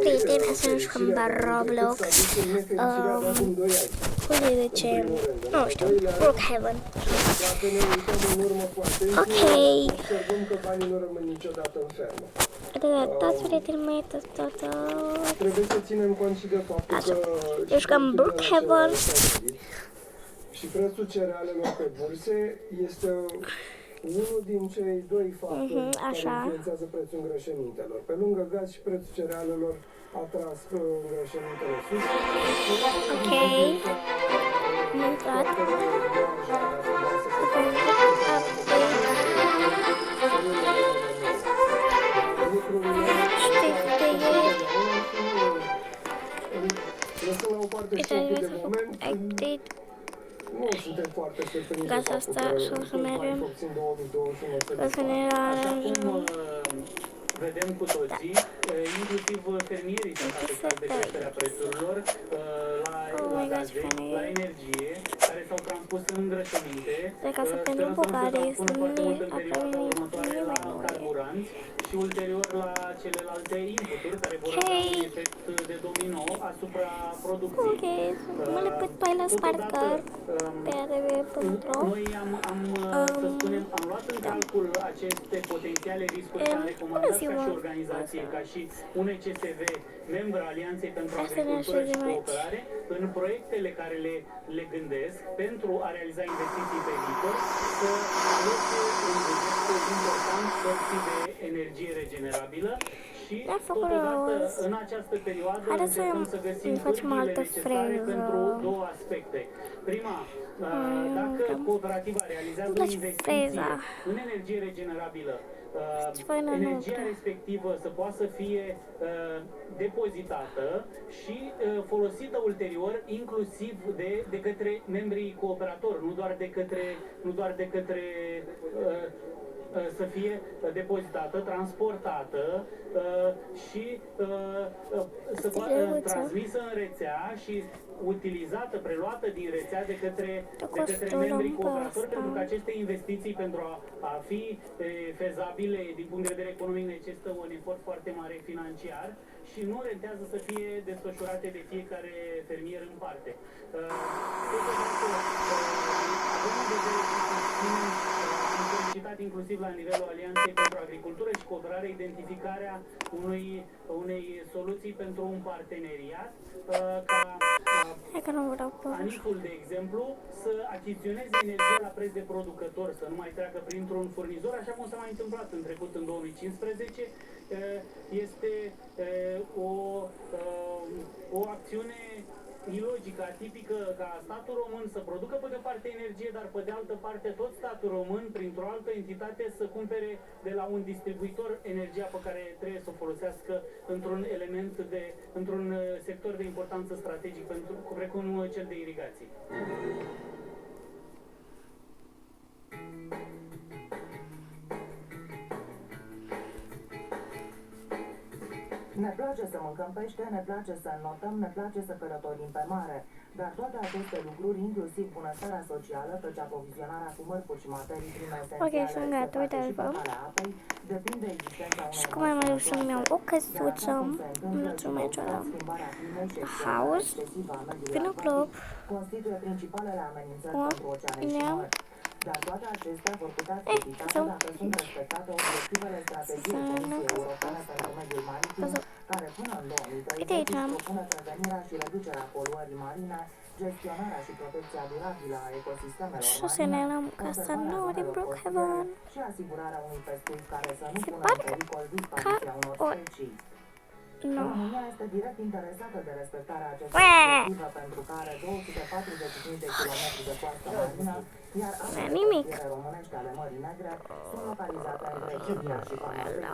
prieteni, astăzi jucăm pe Roblox. Cum se zice? Nu știu, Brookhaven. Ok. Toți prietenii mei, tot. Trebuie să ținem cont și de faptul că jucăm Brookhaven. Și prețul cerealelor pe burse este unul din cei doi factori care influențează prețul îngrășămintelor. Pe lângă gaz și prețul cerealelor a tras îngrășămintele sus. Ok. Am intrat. Lăsăm la o parte șocul de moment. Nu suntem foarte surprinși de faptul că puțin 2021 să ne aranjăm. Vedem cu toții, inclusiv fermierii sunt afectați de creșterea prețurilor la gaze, la energie, care s-au transpus în îngrășăminte. Sperăm să nu se transpună foarte mult în perioada următoare la carburanți și ulterior la celelalte inputuri care vor avea un efect de domino asupra producției. Ok, mă le put pe la Sparker pe ADV.ro. Noi să spunem, am luat în calcul aceste potențiale riscuri și am recomandat ca și organizație, ca și UNCSV, membră Alianței pentru Agricultură și Cooperare, în proiectele care le gândesc pentru a realiza investiții pe viitor, să aloce un buget important sorții de energie regenerabilă și totodată în această perioadă încercăm să găsim pârghile necesare pentru două aspecte. Prima, dacă cooperativa realizează o investiție în energie regenerabilă, energia respectivă să poată să fie depozitată și folosită ulterior, inclusiv de către membrii cooperatori, nu doar de către să fie depozitată, transportată și să poată transmisă în rețea și utilizată, preluată din rețea de către membrii cooperatori, pentru că aceste investiții, pentru a fi fezabile din punct de vedere economic, necesită un efort foarte mare financiar și nu rentează să fie desfășurate de fiecare fermier în parte. Avem în vedere am solicitat inclusiv la nivelul Alianței pentru Agricultură și Cooperare identificarea unei soluții pentru un parteneriat ca ANIF-ul, de exemplu, să achiziționeze energie la preț de producător, să nu mai treacă printr-un furnizor, așa cum s-a mai întâmplat în trecut, în 2015. Este o acțiune ilogică, atipică, ca statul român să producă pe de o parte energie, dar pe de altă parte tot statul român, printr-o altă entitate, să cumpere de la un distribuitor energia pe care trebuie să o folosească într-un sector de importanță strategic, precum cel de irigații. Ne place să mâncăm pește, ne place să înotăm, ne place să călătorim pe mare. Dar toate aceste lucruri, inclusiv bunăstarea socială, căci aprovizionarea cu mărfuri și materii prime esențiale și păcarea apei, depinde de existența unor... Și cum am mai să-mi iau o căsuță, mulțumesc la House, Pino Club, constituie principalele amenințări pentru oceane și mări. Dar toate acestea vor putea fi evitate dacă sunt respectate obiectivele strategiei Comisiei Europene pentru mediul maritim, care până în 2030 propune prevenirea și reducerea poluării marine, gestionarea și protecția durabilă a ecosistemelor marine, și asigurarea unui pescuit care să nu pună în pericol dispariția unor specii. România este direct interesată de respectarea acestei obiective, pentru că are 245 de kilometri de coastă marină, iar apele românești ale Mării Negre sunt localizate între Libia și Panafrica.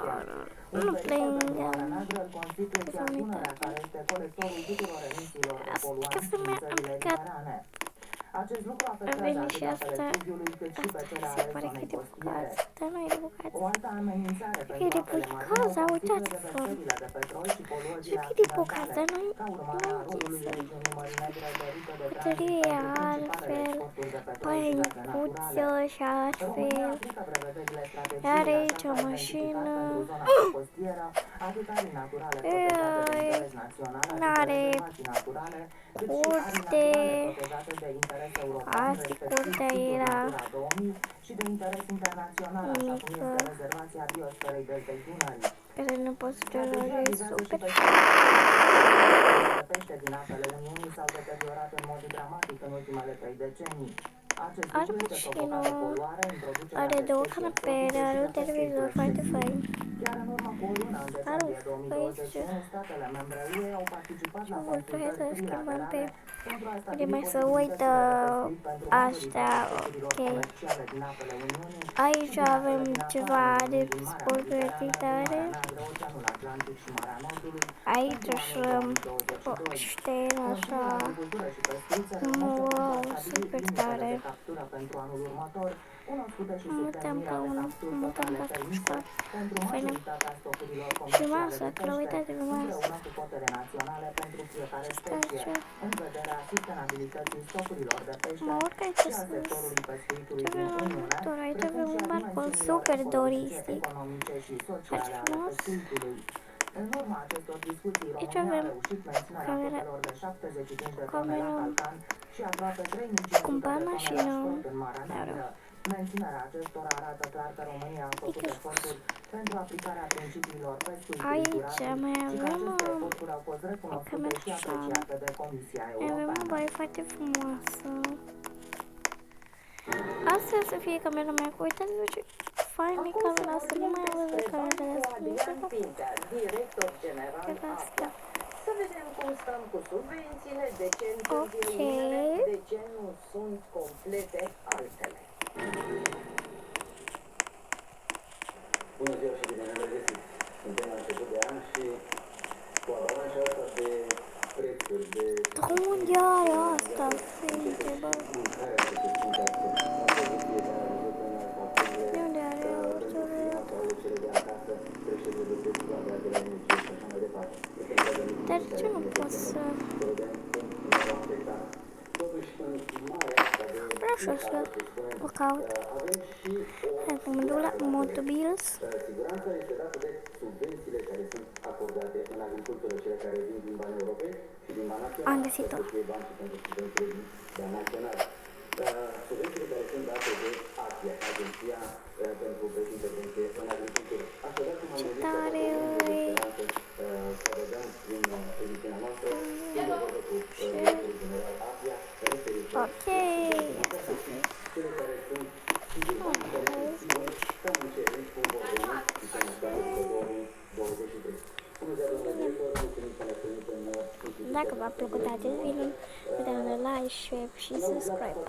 Un pericol pentru Marea Neagră îl constituie și Dunărea, care este colectorul tuturor emisiilor de poluanți din țările riverane. Acest lucru afectează atât apele fluviului cât și pe cele ale zonei costiere. O altă amenințare pentru apele marine constituie deversările de petrol și poluările accidentale, ca urmare a rolului regiunii Mării Negre de rută de tranzit pentru principalele exporturi de petrol și gaze naturale. România aplică prevederile strategiei de pentru zona costieră, atât arii naturale protejate de naționale și N-are rezervații naturale, cât și arii curte. naturale protejate de interes european, Asta respectiv curtea studiul era Natura 2000 și de interes internațional, așa cum mică, este rezervația biosferei Deltei Dunării. care nu pot să te Strategia roage vizează și super. de pește din apele Uniunii s-au deteriorat în mod dramatic în ultimele 3 decenii. Acest Are lucru este provocat de poluare, introducerea Are de două specii canapele, exotice are și un de televizor pescuitul foarte excesiv. fain. Chiar în urmă cu o lună, în Are decembrie aici 2021, statele membre UE au participat la mult, hai să consultări schimbăm pe... trilaterale pentru a Uite, stabili mai să uită posibilitățile de pescuit pentru astea, majoritatea speciilor ok. comerciale din apele Uniunii Aici și din avem apele din ceva afara de Uniunii, din Marea sportivitate. Mediterană, din Marea Neagră, Oceanul Atlantic și Marea Nordului Aici pentru așa, anul 2022. poște, așa, Consiliul Agricultură și Pescuit se renunește pentru a wow, stabili super limitele tare. de captură pentru anul următor, cunoscute și sub Mutăm pe denumirea de unul, capturi mutăm totale pe permise asta. pentru Faină. majoritatea stocurilor Și comerciale masă, de că pește, uitați pe masă. împreună cu cotele naționale pentru fiecare specie, Stați, în vederea sustenabilității stocurilor de pește mă urc aici și a sus. sectorului pescuitului Ce din avem la Uniune, motor? Aici precum avem și un a balcon dimensiunilor super ecologice, turistic. economice și Foarte sociale ale frumos. pescuitului. În urma acestor discuții, Aici România a avem reușit menținerea camera, cotelor de 75 de tone la camera, Calcan și aproape 3500 cumva de tone la mașină. Scot în Marea Neagră. Menținerea acestora arată clar că România a făcut Uite, eforturi pentru aplicarea principiilor pescuitului aici durabil mai și că avem aceste eforturi au fost recunoscute camera și așa. apreciate de Comisia Avem o Europeană. baie foarte frumoasă. Asta o să fie camera mea. Uitați-vă ce fain e camera asta. Nu mai am văzut camera asta. Nu știu cum. Director general Camera asta. APIA. Să vedem cum stăm cu subvențiile, de ce Ok. întârzie unele, de ce nu sunt complete altele. Bună ziua și bine ne-am regăsit. Suntem la început de an și cu avalanșa asta de prețuri, de Unde are asta? Frinte, bă. mâncarea ce se simte astăzi. La producție care a văzut în facturile De unde are asta? sau cele de acasă, creșterile de prețuri la de la energie și așa mai departe. Dar de ce nu pot să... Să vedem cum ne va afecta. Totuși, în marea asta de Vreau și o să o caut. avem și o Hai că mă duc la Motobills. siguranța este dată de subvențiile care sunt acordate în agricultură, cele care vin din bani europeni și din bani naționali. Am găsit-o. Să fie bani și pentru subvențiile din bani naționali. Subvențiile care sunt date de APIA, Agenția pentru Intervenție în Agricultură. Așadar, cum am zis, tare e. să vedem din ediția noastră, în legătură cu directorul general APIA, referitor Ok. cele care sunt sigur bani care sunt siguri să încerci cum vor veni și să ne stăm în 2023. Bună ziua, domnule director, mulțumim că ne-ați primit în Dacă v-a plăcut acest video, puteți da like, share și subscribe.